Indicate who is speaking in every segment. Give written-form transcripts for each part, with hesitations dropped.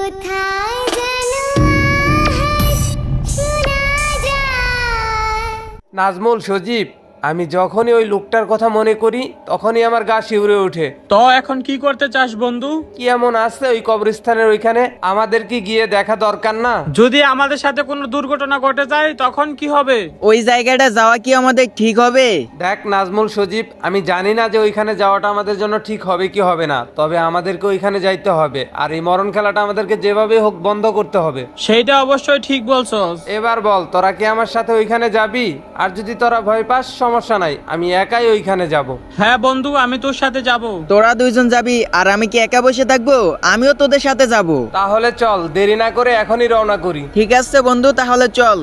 Speaker 1: কোথায় যেন আওয়াজ শোনা যায়।
Speaker 2: নাজমুল, সজীব, আমি যখনই ওই লোকটার কথা মনে করি তখনই আমার গা শিউরে ওঠে।
Speaker 3: তো এখন কি করতে চাস বন্ধু?
Speaker 2: কি এমন আছে ওই কবরস্থানের ওইখানে? আমাদের কি গিয়ে দেখা দরকার না?
Speaker 3: যদি আমাদের সাথে কোনো দুর্ঘটনা ঘটে যায় তখন কি হবে?
Speaker 4: ওই জায়গাটা যাওয়া কি আমাদের ঠিক হবে?
Speaker 2: দেখ নাজমুল, সজীব, আমি জানি না যে ওইখানে যাওয়াটা আমাদের জন্য ঠিক হবে কি হবে না, তবে আমাদেরকে ওইখানে যাইতে হবে, আর এই মরণ খেলাটা আমাদেরকে যেভাবে হোক বন্ধ করতে হবে।
Speaker 3: সেইটা অবশ্যই ঠিক বলছস।
Speaker 2: এবার বল, তোরা কি আমার সাথে ওইখানে যাবি? আর যদি তোরা ভয় পাস সমস্যা নাই, আমি একাই ওইখানে যাব।
Speaker 3: হ্যাঁ বন্ধু, আমি তোর সাথে যাব।
Speaker 4: তোরা দুইজন যাবি আর আমি কি একা বসে থাকবো? আমিও তোদের সাথে যাব।
Speaker 2: তাহলে চল, দেরি না করে এখনই রওনা করি।
Speaker 4: ঠিক আছে বন্ধু, তাহলে চল।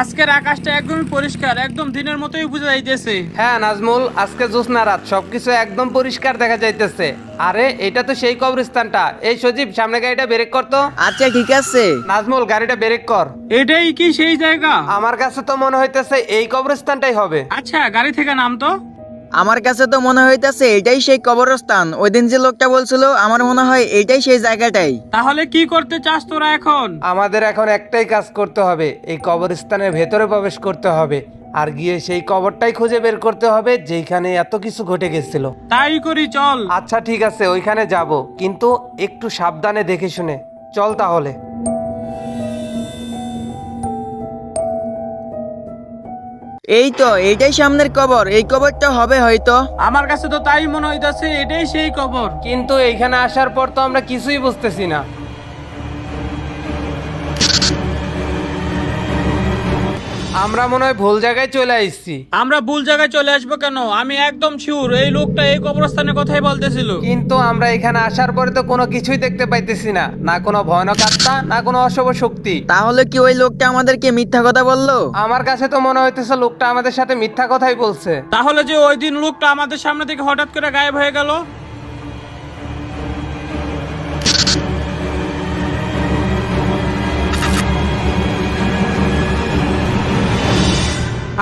Speaker 3: আজকের আকাশটা একদমই পরিষ্কার, একদম দিনের মতোই বোঝা যাইতেছে।
Speaker 2: হ্যাঁ নাজমুল, আজকে জ্যোৎস্না রাত, সবকিছু একদম পরিষ্কার দেখা যাইতেছে। আরে এটা তো সেই কবরস্থানটা। এই সজীব, সামনে গাড়িটা ব্রেক কর তো।
Speaker 4: আচ্ছা ঠিক আছে।
Speaker 2: নাজমুল, গাড়িটা ব্রেক কর।
Speaker 3: এটাই কি সেই জায়গা?
Speaker 2: আমার কাছে তো মনে হইতেছে এই কবরস্থানটাই হবে।
Speaker 3: আচ্ছা, গাড়ি থেকে নাম তো।
Speaker 4: আমার কাছে তো মনে হইতাছে এটাই সেই কবরস্থান। ওই দিন যে লোকটা বলছিল, আমার মনে হয় এটাই সেই জায়গাটাই।
Speaker 3: তাহলে কি করতে চাস তোরা এখন?
Speaker 2: আমাদের এখন একটাই কাজ করতে হবে, এই কবরস্থানের ভেতরে প্রবেশ করতে হবে আর গিয়ে সেই কবরটাই খুঁজে বের করতে হবে যেখানে এত কিছু ঘটে গেছিল।
Speaker 3: তাই করি, চল।
Speaker 2: আচ্ছা ঠিক আছে, ওইখানে যাব, কিন্তু একটু সাবধানে দেখে শুনে চল তাহলে।
Speaker 4: এই তো এইটাই সামনের কবর। এই কবরটা হবে হয়তো।
Speaker 3: আমার কাছে তো তাই মনে হইতাছে এটাই সেই কবর।
Speaker 2: কিন্তু এইখানে আসার পর তো আমরা কিছুই বুঝতেছি না। আমরা মনে হয় ভুল জায়গায় চলে আসছি।
Speaker 3: আমরা ভুল জায়গায় চলে আসবো কেন? আমি একদম শিওর এই লোকটা এই কবরস্থানের কথাই বলতেছিল।
Speaker 2: কিন্তু আমরা এখানে আসার পরে তো কোনো কিছুই দেখতে পাইতেছি না, না কোনো ভয়ানক আত্মা, না কোনো অশুভ শক্তি।
Speaker 4: তাহলে কি ওই লোকটা আমাদেরকে মিথ্যা কথা বললো?
Speaker 2: আমার কাছে তো মনে হইতেছে লোকটা আমাদের সাথে মিথ্যা কথাই বলছে।
Speaker 3: তাহলে যে ওই দিন লোকটা আমাদের সামনে থেকে হঠাৎ করে গায়েব হয়ে গেল।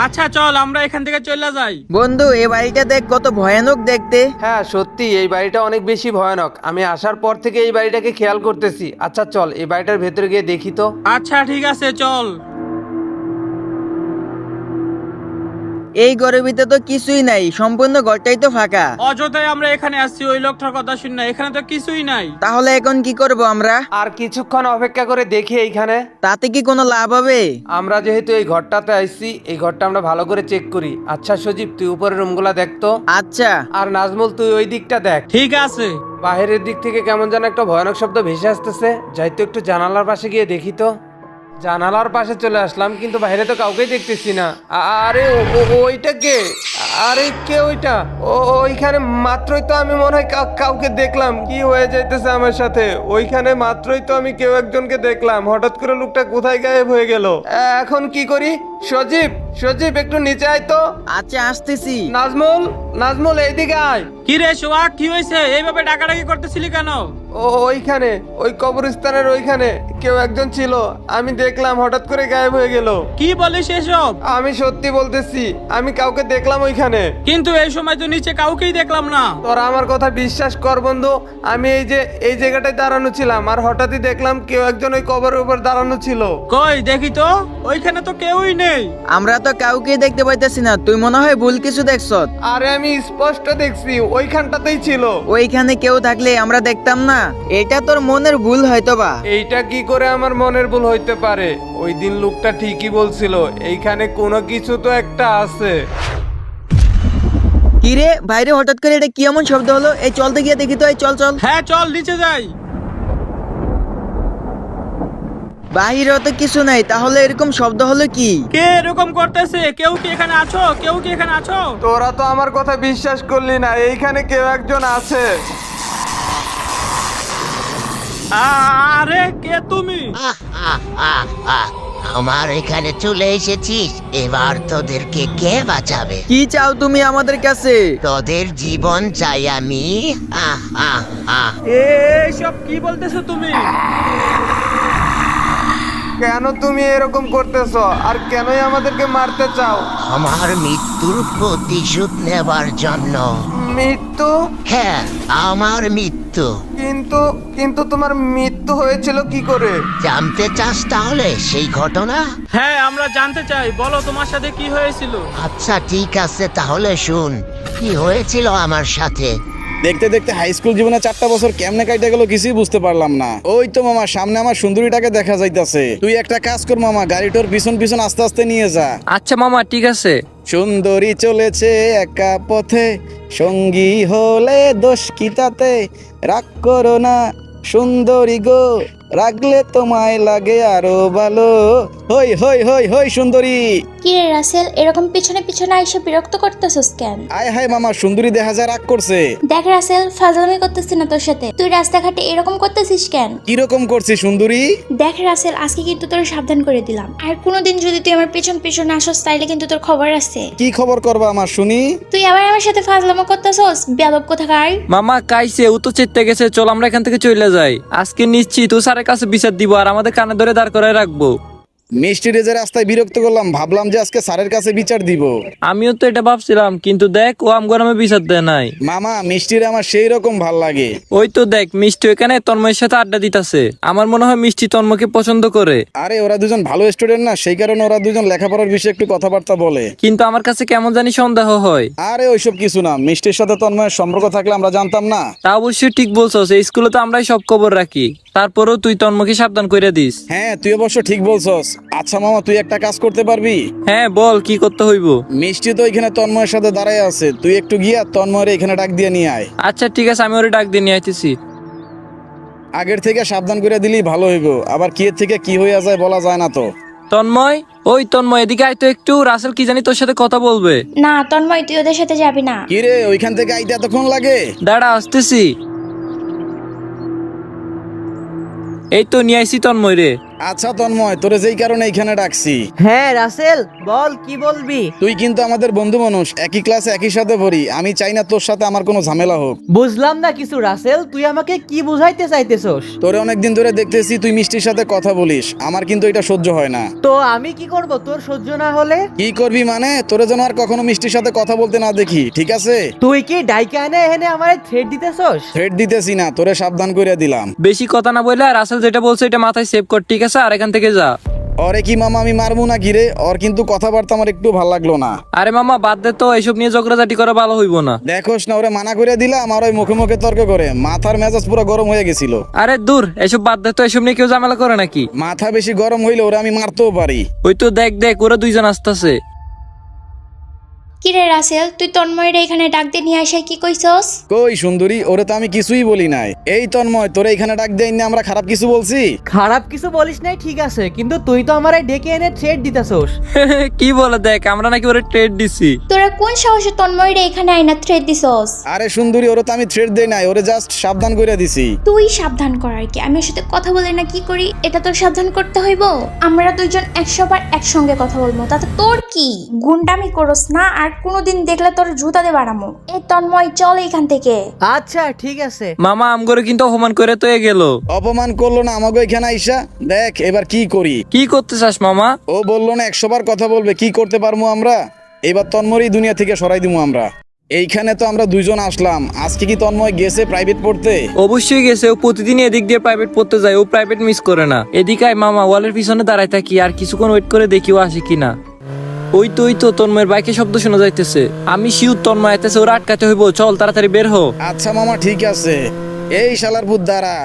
Speaker 3: আচ্ছা চল, আমরা এখান থেকে চলে যাই।
Speaker 4: বন্ধু, এই বাড়িটা দেখ, কত ভয়ানক দেখতে।
Speaker 2: হ্যাঁ সত্যি, এই বাড়িটা অনেক বেশি ভয়ানক। আমি আসার পর থেকে এই বাড়িটাকে খেয়াল করতেছি। আচ্ছা চল, এই বাড়িটার ভেতরে গিয়ে দেখি তো।
Speaker 3: আচ্ছা ঠিক আছে, চল।
Speaker 4: এই ঘরের ভিতরে তো কিছুই নাই, সম্পূর্ণ ঘরটাই তো ফাঁকা।
Speaker 3: অযথাই আমরা এখানে আসছি ওই লোকটার কথা শুনে, এখানে তো কিছুই নাই।
Speaker 4: তাহলে এখন কি করব আমরা?
Speaker 2: আর কিছুক্ষণ অপেক্ষা করে দেখি এইখানে।
Speaker 4: তাতে কি কোনো লাভ হবে?
Speaker 2: আমরা যেহেতু এই ঘরটাতে আইছি, এই ঘরটা আমরা ভালো করে চেক করি। আচ্ছা সজীব, তুই উপরের রুমগুলা দেখতো।
Speaker 4: আচ্ছা।
Speaker 2: আর নাজমুল, তুই ওই দিকটা দেখ।
Speaker 3: ঠিক আছে।
Speaker 2: বাহিরের দিক থেকে কেমন যেন একটা ভয়ানক শব্দ ভেসে আসতেছে। যাই তো একটু জানালার পাশে গিয়ে দেখি তো। জানালার পাশে চলে আসলাম, কিন্তু বাইরে তো কাউকেই দেখতেছি না। আরে ওইটা কে? আরে কে ওইটা? ওইখানে মাত্রই তো আমি মনে হয় কাউকে দেখলাম। কি হয়ে যাইতেছে আমার সাথে? ওইখানে মাত্রই তো আমি কেউ একজনকে দেখলাম, হঠাৎ করে লোকটা কোথায় গায়েব হয়ে গেল। এখন কি করি? সজীব, সজীব, একটু নিচে আয় তো।
Speaker 4: আচ্ছা আসতেছি।
Speaker 2: নাজমুল, নাজমুল, এইদিকে আয়।
Speaker 3: কি রে সোহাগ, কি হয়েছে? এইভাবে ডাকাডাকি করতেছিলি কেন?
Speaker 2: ওইখানে, ওই কবরস্থানের ওইখানে কেউ একজন ছিল, আমি দেখলাম হঠাৎ করে গায়েব হয়ে গেল।
Speaker 3: কি বলিস এসব?
Speaker 2: আমি সত্যি বলতেছি, আমি কাউকে দেখলাম ওইখানে।
Speaker 3: কিন্তু এই সময় তো নিচে কাউকেই দেখলাম না।
Speaker 2: তোরা আমার কথা বিশ্বাস কর বন্ধু, আমি এই জায়গাটায় দাঁড়ানো ছিলাম, আর হঠাৎই দেখলাম কেউ একজন ওই কবরের উপর দাঁড়ানো ছিল।
Speaker 3: কই দেখি তো, ওইখানে তো কেউই নেই।
Speaker 4: আমরা তো কাউকেই দেখতে পাইতেছি না। তুই মনে হয় ভুল কিছু দেখছ।
Speaker 2: আরে আমি স্পষ্ট দেখছি, ওইখানটাতেই ছিল।
Speaker 4: ওইখানে কেউ থাকলে আমরা দেখতাম না। এটা তোর মনের ভুল হয়তো বা।
Speaker 2: এইটা কি করে আমার মনের ভুল হইতে পারে? ওই দিন লোকটা ঠিকই বলছিল, এইখানে কোনো কিছু তো একটা আছে।
Speaker 4: কি রে বাইরে হঠাৎ করে এটা কি এমন শব্দ হলো? এই চলতে গিয়ে দেখি তো। এই চল চল।
Speaker 3: হ্যাঁ চল, নিচে যাই।
Speaker 4: বাহিরে তো কিছু নাই, তাহলে এরকম শব্দ হলো কি?
Speaker 3: কে এরকম করতেছে? কেউ কি এখানে আছো? কেউ কি এখানে আছো?
Speaker 2: তোরা তো আমার কথা বিশ্বাস করলি না, এইখানে কেউ একজন আছে।
Speaker 3: আরে কে তুমি?
Speaker 5: আমার এখানে চলে এসেছিস, এবার তোদেরকে কে বাঁচাবে?
Speaker 4: কি চাও তুমি আমাদের কাছে?
Speaker 5: তোদের জীবন চাই আমি।
Speaker 3: এইসব কি বলতেছো তুমি?
Speaker 2: কেন তুমি এরকম করতেছো, আর কেনই আমাদেরকে মারতে চাও?
Speaker 5: আমার মৃত্যুর প্রতিশোধ নেবার জন্য।
Speaker 2: মৃত্যু?
Speaker 5: হ্যাঁ, আমার মৃত্যু।
Speaker 2: কিন্তু কিন্তু তোমার মৃত্যু হয়েছিল কি করে?
Speaker 5: জানতে চাস তাহলে সেই ঘটনা?
Speaker 3: হ্যাঁ আমরা জানতে চাই, বলো তোমার সাথে কি হয়েছিল।
Speaker 5: আচ্ছা ঠিক আছে, তাহলে শুন কি হয়েছিল আমার সাথে।
Speaker 6: দেখতে দেখতে হাই স্কুল জীবনে 4টা বছর কেমনে কাইটা গেল কিছুই বুঝতে পারলাম না। ওই তো মামা সামনে আমার সুন্দরীটাকে দেখা যাইতাছে। তুই একটা কাজ কর মামা, গাড়িটার পিছন পিছন আস্তে আস্তে নিয়ে যা।
Speaker 3: আচ্ছা মামা ঠিক আছে।
Speaker 6: সুন্দরী চলেছে একা পথে, সঙ্গী হলে দোষ কি তাতে? রাগ করো না সুন্দরী গো, রাগলে তোমায় লাগে আরো ভালো। হই হই হই হই সুন্দরী।
Speaker 7: কি রে রাসেল, এরকম পিছনে পিছনে আইসে বিরক্ত করতেছস কেন?
Speaker 6: আয় হায় মামা, সুন্দরী দেখা যায় রাগ করছে।
Speaker 7: দেখ রাসেল, ফাজলামি করতেছি না তোর সাথে, তুই রাস্তাঘাটে এরকম করতেছিস কেন?
Speaker 6: কিরকম করছি সুন্দরী?
Speaker 7: দেখ রাসেল, আজকে কিন্তু তোর সাবধান করে দিলাম, আর কোনোদিন যদি তুই আমার পেছন পেছন আসস তাইলে কিন্তু তোর খবর আছে।
Speaker 6: কি খবর করবা আমার শুনি?
Speaker 7: তুই আবার আমার সাথে ফাজলামো করতেছস, বেয়াদব কোথাকার।
Speaker 3: মামা কাইছে, ও তো চেতে গেছে, চল আমরা এখান থেকে চলে যাই। আজকে নিশ্চিত ও স্যারের কাছে বিচার দিব আর আমাদের কানে ধরে দাঁড় করায় রাখবো।
Speaker 6: মিষ্টি রেজের রাস্তায় বিরক্ত করলাম, ভাবলাম যে আজকে স্যারের কাছে বিচার দিব।
Speaker 3: আমিও তো এটা ভাবছিলাম, কিন্তু দেখ ও আমগরমে বিচার দেয় নাই।
Speaker 6: মামা মিষ্টির আমার সেই রকম ভাল লাগে।
Speaker 3: ওই তো দেখ মিষ্টি এখানে তন্ময়ের সাথে আড্ডা দিতেছে। আমার মনে হয় মিষ্টি তন্ময়কে পছন্দ করে।
Speaker 6: আরে ওরা দুজন ভালো স্টুডেন্ট না, সেই কারণে ওরা দুজন লেখাপড়ার বিষয়ে একটু কথাবার্তা বলে।
Speaker 3: কিন্তু আমার কাছে কেমন জানি সন্দেহ হয়।
Speaker 6: আরে ওইসব কিছু না, মিষ্টির সাথে তন্ময়ের সম্পর্ক থাকলে আমরা জানতাম না।
Speaker 3: তা অবশ্যই ঠিক বলছস, এই স্কুলে তো আমরাই সব খবর রাখি। তারপরেও তুই তন্ময়কে সাবধান করে দিস।
Speaker 6: হ্যাঁ তুই অবশ্য ঠিক বলছস। আচ্ছা মামা তুই একটা কাজ করতে পারবি?
Speaker 3: হ্যাঁ বল, কি করতে হইব?
Speaker 6: মিষ্টি তো এখানে তন্ময়ের সাথে দাঁড়ায় আছে, তুই একটু গিয়া তন্ময়ের এখানে ডাক দিয়ে নিয়ে আয়।
Speaker 3: আচ্ছা ঠিক আছে, আমি ওরে ডাক দিয়ে নিয়ে আইতেছি।
Speaker 6: আগের থেকে সাবধান করে দিলেই ভালো হইব, আবার কি এর থেকে কি হইয়া যায় বলা যায় না তো।
Speaker 3: তন্ময়, ওই তন্ময় এদিকে আয় তো একটু, রাসেল কি জানি তোর সাথে কথা বলবে।
Speaker 7: না তন্ময়, তুই ওদের সাথে যাবি না।
Speaker 6: কি রে ওইখান থেকে আইতে এতক্ষণ লাগে?
Speaker 3: দাঁড়া আসতেছি। এই তো নিয়ে আইছি তন্ময় রে।
Speaker 6: আচ্ছা তন্ময়, তোরে যেই কারণে এখানে ডাকছি।
Speaker 4: হ্যাঁ রাসেল বল, কি বলবি?
Speaker 6: তুই কিন্তু আমাদের বন্ধু মানুষ, একই ক্লাসে একই সাথে পড়ি, আমি চাই না তোর সাথে আমার কোনো ঝামেলা হোক।
Speaker 4: বুঝলাম না কিছু রাসেল, তুই আমাকে কি বুঝাইতে চাইতেছস?
Speaker 6: তোরে অনেকদিন ধরে দেখতেছি তুই মিষ্টির সাথে কথা বলিস, আমার কিন্তু এটা সহ্য হয় না।
Speaker 4: তো আমি কি করব তোর সহ্য না হলে?
Speaker 6: কি করবি মানে? তোরে যেন আর কখনো মিষ্টির সাথে কথা বলতে না দেখি, ঠিক আছে?
Speaker 4: তুই কি ডাইকে এনে এনে আমারে থ্রেট দিতেছস?
Speaker 6: থ্রেট দিতেছি না, তোরে সাবধান করে দিলাম।
Speaker 3: বেশি কথা না বলে রাসেল যেটা বলছে এটা মাথায় সেভ কর, ঠিক আছে? আর এখান থেকে যা।
Speaker 6: ওরে কি মামা আমি মারবো না ঘিরে? ওর কিন্তু কথাবার্তা আমার একটু ভাল লাগলো না।
Speaker 3: আরে মামা বাদ দে তো, এসব নিয়ে ঝগড়াঝাটি করা ভালো হইব না।
Speaker 6: দেখোস না ওরে মানা করে দিলাম, আর ওই মুখে মুখে তর্ক করে মাথার মেজাজ পুরো গরম হয়ে গেছিল।
Speaker 3: আরে দূর, এসব বাদ দে তো, এসব নিয়ে কেউ ঝামেলা করে নাকি?
Speaker 6: মাথা বেশি গরম হইলে ওরে আমি মারতেও পারি।
Speaker 3: ওই তো দেখ দেখ, ওরা দুইজন আসতেছে।
Speaker 7: কি রে রাসেল, তুই তন্ময়ের এখানে ডাক দিয়ে নিয়ে আসে কি কইছস?
Speaker 6: কই সুন্দরী, ওরে তো আমি কিছুই বলি নাই। এই তন্ময়, তোরে এখানে ডাক দেই না আমরা খারাপ কিছু বলছি?
Speaker 4: খারাপ কিছু বলিস নাই ঠিক আছে, কিন্তু তুই তো আমারে ডেকে এনে থ্রেট দিতেছস।
Speaker 3: কি বলে দেখ, আমরা নাকি ওরে ট্রেড দিছি।
Speaker 7: তোরা কোন সাহসে তন্ময়ের এখানে আইনা থ্রেট দিছস?
Speaker 6: আরে সুন্দরী, ওরে তো আমি থ্রেট দেই নাই, ওরে জাস্ট সাবধান করে দিছি।
Speaker 7: তুই সাবধান করার কি? আমি ওর সাথে কথা বলে না কি করি এটা তোর সাবধান করতে হইব? আমরা দুইজন 100 বার একসঙ্গে কথা বলবো, তাতে তোর কি? গুন্ডামি করস না, আর কোনোদিন দেখলে তোর জুতা দিয়ে বাড়ামো। এই তন্ময় চল এখান থেকে।
Speaker 4: আচ্ছা ঠিক আছে।
Speaker 3: মামা আমগরে কিন্তু অপমান করে তো গেল।
Speaker 6: অপমান করলো না আমাকে এখানে আইসা, দেখ এবার কি করি।
Speaker 3: কি করতে চাস মামা?
Speaker 6: ও বললো না 100 বার কথা বলবে, কি করতে পারবো আমরা? এবার তন্ময়ই দুনিয়া থেকে সরাই দিবো আমরা। এইখানে তো আমরা দুইজন আসলাম, আজকে কি তন্ময় গেছে প্রাইভেট পড়তে?
Speaker 3: অবশ্যই গেছে, ও প্রতিদিন এদিক দিয়ে প্রাইভেট পড়তে যায়, ও প্রাইভেট মিস করে না। এদিকে আয় মামা, ওয়ালের পিছনে দাঁড়ায় থাকি আর কিছুক্ষণ ওয়েট করে দেখি ও আসে কিনা। ওই তো তন্ময়ের বাইকে শব্দ শোনা যাইতেছে। আমি শিউর তন্ময় আইতেছে, ওরা আটকাতে হইব, চল তাড়াতাড়ি বের হো।
Speaker 6: আচ্ছা মামা ঠিক আছে। এই শালার ভূত দাঁড়া।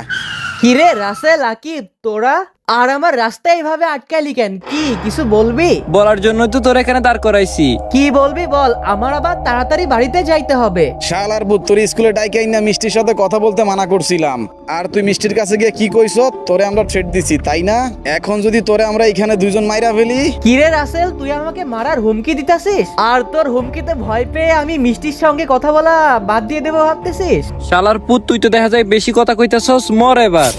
Speaker 4: কি রে রাসেল আকিব, তোরা আর আমার রাস্তায় এইভাবে আটকালি কেন? কি কিছু বলবি?
Speaker 3: বলার জন্য তো তোর এখানে দাঁড় করাইছি।
Speaker 4: কি বলবি বল, আমার আবার তাড়াতাড়ি বাড়িতে যাইতে হবে।
Speaker 6: শালার ভূত, তোর স্কুলে ডাইকাই না মিষ্টির সাথে কথা বলতে মানা করছিলাম, আর তুই মিষ্টির কাছে গিয়ে কি কইছ? তোরে আমরা থ্রেট দিছি তাই না? এখন যদি তোরে আমরা এখানে দুইজন মাইরা ফেলি?
Speaker 4: কি রে রাসেল, তুই আমাকে মারার হুমকি দিতাছিস? আর তোর হুমকিতে ভয় পেয়ে আমি মিষ্টির সঙ্গে কথা বলা বাদ দিয়ে দেবো ভাবতেছিস?
Speaker 3: শালার পুত, তুই তো দেখা যায় বেশি কথা কইতাছস, মর এবার।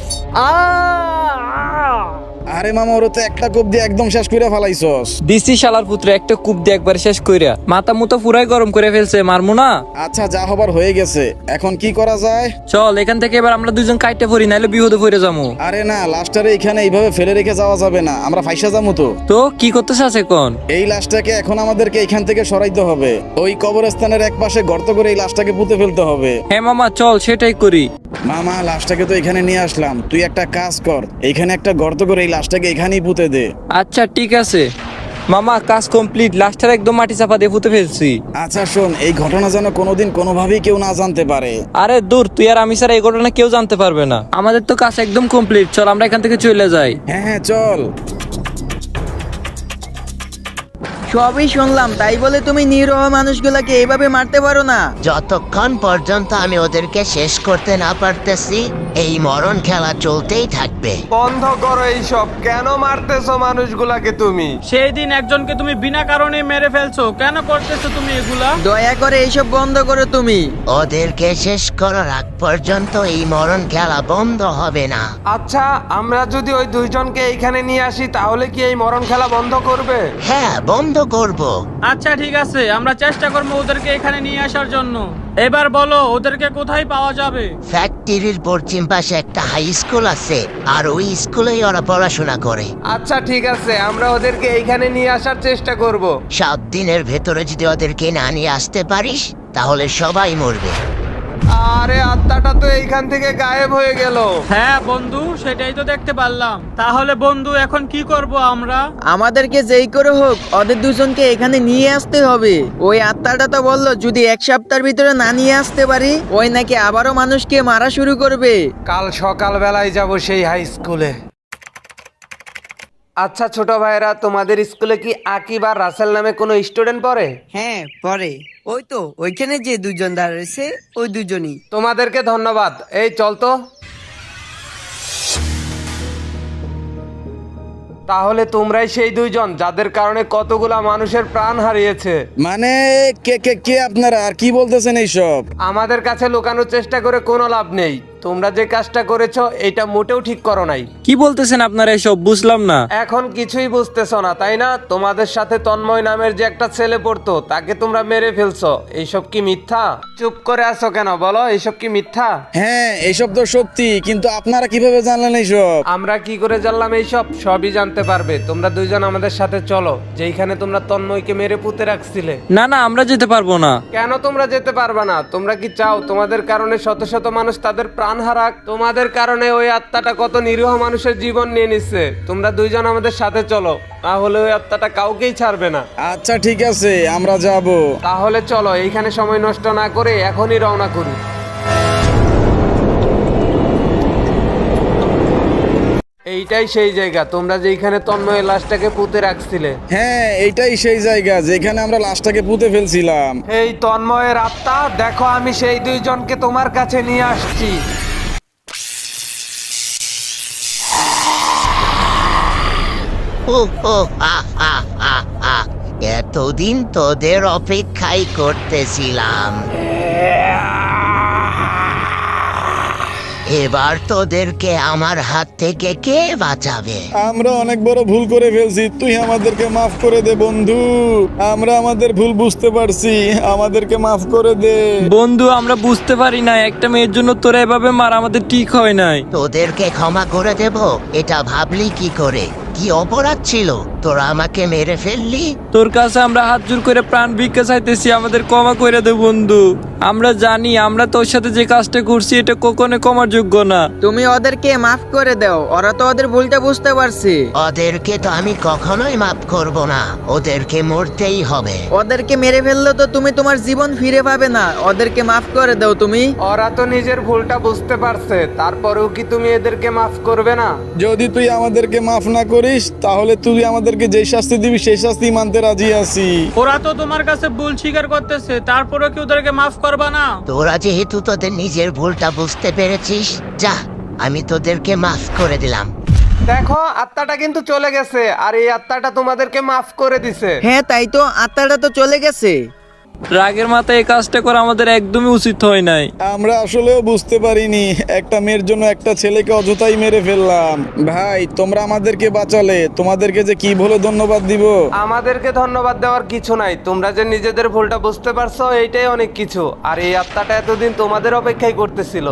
Speaker 6: আরে মামা, ওরা তো একটা কোপ দিয়ে একদম শেষ করে ফেলাইছস।
Speaker 3: দিছি শালার পুত্র একটা কূপ দিয়ে একবার শেষ কইরা মাথা মুতো পুরাই গরম করে ফেলছে, মারমু না।
Speaker 6: আচ্ছা, যা হবার হয়ে গেছে, এখন কি করা যায়?
Speaker 3: চল এখান থেকে এবার আমরা দুজন কাইটে পড়ি, নাইলে বিপদে পড়ে যাবো।
Speaker 6: আরে না, লাশটারে এখানে এইভাবে ফেলে রেখে যাওয়া যাবে না, আমরা ফাইসা যাবো তো।
Speaker 3: তো কি করতেছে আছে কোন?
Speaker 6: এই লাশটাকে এখন আমাদেরকে এখান থেকে সরাইতে হবে। ওই কবরস্থানের এক পাশে গর্ত করে এই লাশটাকে পুঁতে ফেলতে হবে।
Speaker 3: হ্যাঁ মামা চল সেটাই করি।
Speaker 6: মামা, লাশটাকে তো এখানে নিয়ে আসলাম, তুই একটা কাজ কর, এইখানে একটা গর্ত করে এই লাশটাকে এখানেই পুঁতে দে।
Speaker 3: আচ্ছা ঠিক আছে মামা, কাজ কমপ্লিট, লাস্টার একদম মাটি চাপা দিয়ে পুঁতে ফেলছি।
Speaker 6: আচ্ছা শোন, এই ঘটনা যেন কোনোদিন কোনোভাবেই কেউ না জানতে পারে।
Speaker 3: আরে দূর, তুই আর আমি স্যার এই ঘটনা কেউ জানতে পারবে না। আমাদের তো কাজ একদম কমপ্লিট, চল আমরা এখান থেকে চলে যাই।
Speaker 6: হ্যাঁ হ্যাঁ, চল।
Speaker 4: সবই শুনলাম, তাই বলে তুমি নিরীহ মানুষগুলোকে এইভাবে মারতে পারো না?
Speaker 5: যতক্ষণ পর্যন্ত আমি ওদেরকে শেষ করতে না পারতেছি, এই মরণ খেলা চলতেই থাকবে।
Speaker 2: বন্ধ করো এইসব, কেন মারতেছো মানুষগুলাকে তুমি?
Speaker 8: সেই দিন একজনকে তুমি বিনা কারণে মেরে ফেলছো, কেন করতেছো তুমি এগুলা?
Speaker 4: দয়া করে এইসব বন্ধ করো তুমি।
Speaker 5: ওদেরকে শেষ করার আগ পর্যন্ত এই মরণ খেলা বন্ধ হবে না।
Speaker 2: আচ্ছা, আমরা যদি ওই দুইজনকে এইখানে নিয়ে আসি তাহলে কি এই মরণ খেলা বন্ধ করবে?
Speaker 5: হ্যাঁ, বন্ধ করব।
Speaker 8: আচ্ছা ঠিক আছে, আমরা চেষ্টা করবো ওদেরকে এখানে নিয়ে আসার জন্য। এবার বলো ওদেরকে কোথায় পাওয়া যাবে?
Speaker 5: ফ্যাক্টরির পশ্চিম পাশে একটা হাই স্কুল আছে, আর ওই স্কুলেই ওরা পড়াশোনা করে।
Speaker 2: আচ্ছা ঠিক আছে, আমরা ওদেরকে এইখানে নিয়ে আসার চেষ্টা করব।
Speaker 5: 7 দিনের ভেতরে যদি ওদেরকে না নিয়ে আসতে পারিস, তাহলে সবাই মরবে।
Speaker 2: আরে আত্মাটা তো এইখান থেকে গায়েব হয়ে গেল।
Speaker 8: হ্যাঁ বন্ধু, সেটাই তো দেখতে পারলাম। তাহলে বন্ধু এখন কি করব আমরা?
Speaker 4: আমাদেরকে যেই করে হোক ওদের দুজনকে এখানে নিয়ে আসতে হবে। ওই আত্মাটা তো বললো যদি 1 সপ্তাহের ভিতরে না নিয়ে আসতে পারি, ওই নাকি আবারও মানুষকে মারা শুরু করবে।
Speaker 2: কাল সকাল বেলায় যাব সেই হাই স্কুলে। আচ্ছা ছোট ভাইরা, তোমাদের স্কুলে কি আকিব আর রাসেল নামে কোনো স্টুডেন্ট পড়ে?
Speaker 9: হ্যাঁ পরে, ওই তো ওইখানে যে দুজন দাঁড়িয়েছে ওই দুজনই।
Speaker 2: তোমাদেরকে ধন্যবাদ। এই চল তো। তাহলে তোমরাই সেই দুইজন যাদের কারণে কতগুলা মানুষের প্রাণ হারিয়েছে?
Speaker 6: মানে কে কে কে আপনারা, আর কি বলতেছেন এইসব?
Speaker 2: আমাদের কাছে লুকানোর চেষ্টা করে কোনো লাভ নেই। তোমরা যে কাজটা করেছো এটা মোটেও ঠিক করো নাই।
Speaker 3: কি বলতেছেন আপনারা এসব, বুঝলাম না।
Speaker 2: এখন কিছুই বুঝতেছো না তাই না? তোমাদের সাথে তন্ময় নামের যে একটা ছেলে পড়তো তাকে তোমরা মেরে ফেলছো, এইসব কি মিথ্যা? চুপ করে আছো কেন বলো, এইসব কি মিথ্যা?
Speaker 6: হ্যাঁ, এইসব তো সত্যি, কিন্তু আপনারা কিভাবে জানলেন এইসব?
Speaker 2: আমরা কি করে জানলাম এইসব? সবই জানতে পারবে। তোমরা দুইজন আমাদের সাথে চলো, যেইখানে তোমরা তন্ময়কে মেরে পুঁতে রাখছিলে।
Speaker 3: না না, আমরা যেতে পারবো না।
Speaker 2: কেন তোমরা যেতে পারবে না? তোমরা কি চাও তোমাদের কারণে শত শত মানুষ তাদের প্রাণ হারাক? তোমাদের কারণে ওই আত্মাটা কত নিরীহ মানুষের জীবন নিয়ে নিচ্ছে। তোমরা দুইজন আমাদের সাথে চলো, তাহলে ওই আত্মাটা কাউকেই ছাড়বে না।
Speaker 6: আচ্ছা ঠিক আছে, আমরা যাব।
Speaker 2: তাহলে চলো, এইখানে সময় নষ্ট না করে এখনই রওনা করি। এইটাই সেই জায়গা তোমরা যেখানে তন্ময়ের লাশটাকে পুঁতে রাখছিলে।
Speaker 6: হ্যাঁ, এইটাই সেই জায়গা যেখানে আমরা লাশটাকে পুঁতে ফেলছিলাম।
Speaker 2: এই তন্ময়ের আত্মা, দেখো আমি সেই দুইজনকে তোমার কাছে নিয়ে আসছি।
Speaker 5: ও ও, হা, হা, হা, হা। এতদিন তোদের অপেক্ষাই করতেছিলাম। এবার তোদেরকে আমার হাত থেকে কে বাঁচাবে?
Speaker 6: আমরা অনেক বড় ভুল করে ফেলছি, তুই আমাদেরকে মাফ করে দে বন্ধু। আমরা আমাদের ভুল বুঝতে পারছি, আমাদেরকে মাফ করে দে
Speaker 3: বন্ধু, আমরা বুঝতে পারি না একটা মেয়ের জন্য তোরা এভাবে মার, আমাদের ঠিক হয় নাই।
Speaker 5: তোদেরকে ক্ষমা করে দেব এটা ভাবলি কি করে? কি অপরাধ ছিল তোরা আমাকে মেরে ফেললি?
Speaker 3: তোর কাছে আমরা হাত জোর করে প্রাণ ভিক্ষা চাইতেছি, আমাদের ক্ষমা করে দে বন্ধু। আমরা জানি আমরা তোর সাথে যে কাজটা করছি এটা কখনো ক্ষমার যোগ্য না।
Speaker 4: তুমি ওদেরকে মাফ করে দাও, ওরা তো ওদের ভুলটা বুঝতে পারছে।
Speaker 5: ওদেরকে তো আমি কখনোই মাফ করব না, ওদেরকে মরতেই হবে।
Speaker 4: ওদেরকে মেরে ফেললে তো তুমি তোমার জীবন ফিরে পাবে না, ওদেরকে মাফ করে দাও তুমি।
Speaker 2: ওরা তো নিজের ভুলটা বুঝতে পারছে, তারপরেও কি তুমি এদেরকে মাফ করবে না?
Speaker 6: যদি তুই আমাদেরকে মাফ না করিস তাহলে তুই আমাদেরকে যে শাস্তি দিবি সেই শাস্তি মানতে রাজি আছি।
Speaker 8: ওরা তো তোমার কাছে ভুল স্বীকার করতেছে, তারপরেও কি ওদেরকে মাফ করবা না?
Speaker 5: তোরা যেহেতু তোদের নিজের ভুলটা বুঝতে পেরেছিস, যা আমি তোদেরকে মাফ করে দিলাম।
Speaker 2: দেখো আত্মাটা কিন্তু চলে গেছে, আর এই আত্মাটা তোমাদেরকে মাফ করে দিছে।
Speaker 4: হ্যাঁ তাই তো, আত্মাটা তো চলে গেছে।
Speaker 3: রাগের মাথায় এই কাজটা করা আমাদের একদমই উচিত হয় নাই।
Speaker 6: আমরা আসলেও বুঝতে পারিনি একটা মেয়ের জন্য একটা ছেলেকে অযথাই মেরে ফেললাম। ভাই তোমরা আমাদেরকে বাঁচালে, তোমাদেরকে যে কি বলে ধন্যবাদ দিব।
Speaker 2: আমাদেরকে ধন্যবাদ দেওয়ার কিছু নাই, তোমরা যে নিজেদের ভুলটা বুঝতে পারছো এইটাই অনেক কিছু। আর এই আত্মাটা এতদিন তোমাদের অপেক্ষাই করতেছিল।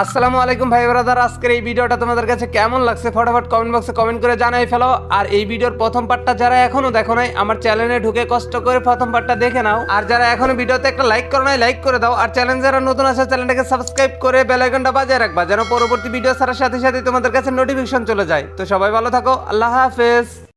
Speaker 2: আসসালামু আলাইকুম ভাই ব্রাদার, আজকের এই ভিডিওটা তোমাদের কাছে কেমন লাগছে ফটাফট কমেন্ট বক্সে কমেন্ট করে জানাই ফেলো। আর এই ভিডিওর প্রথম পার্টটা যারা এখনো দেখো নাই আমার চ্যানেলে ঢুকে কষ্ট করে প্রথম পার্টটা দেখে নাও। আর যারা এখনো ভিডিওতে একটা লাইক করো নাই লাইক করে দাও। আর চ্যানেল যারা নতুন আছে চ্যানেলটাকে সাবস্ক্রাইব করে বেল আইকনটা বাজিয়ে রাখবা যেন পরবর্তী ভিডিও ছাড়ার সাথে সাথে তোমাদের কাছে নোটিফিকেশন চলে যায়। তো সবাই ভালো থাকো, আল্লাহ হাফেজ।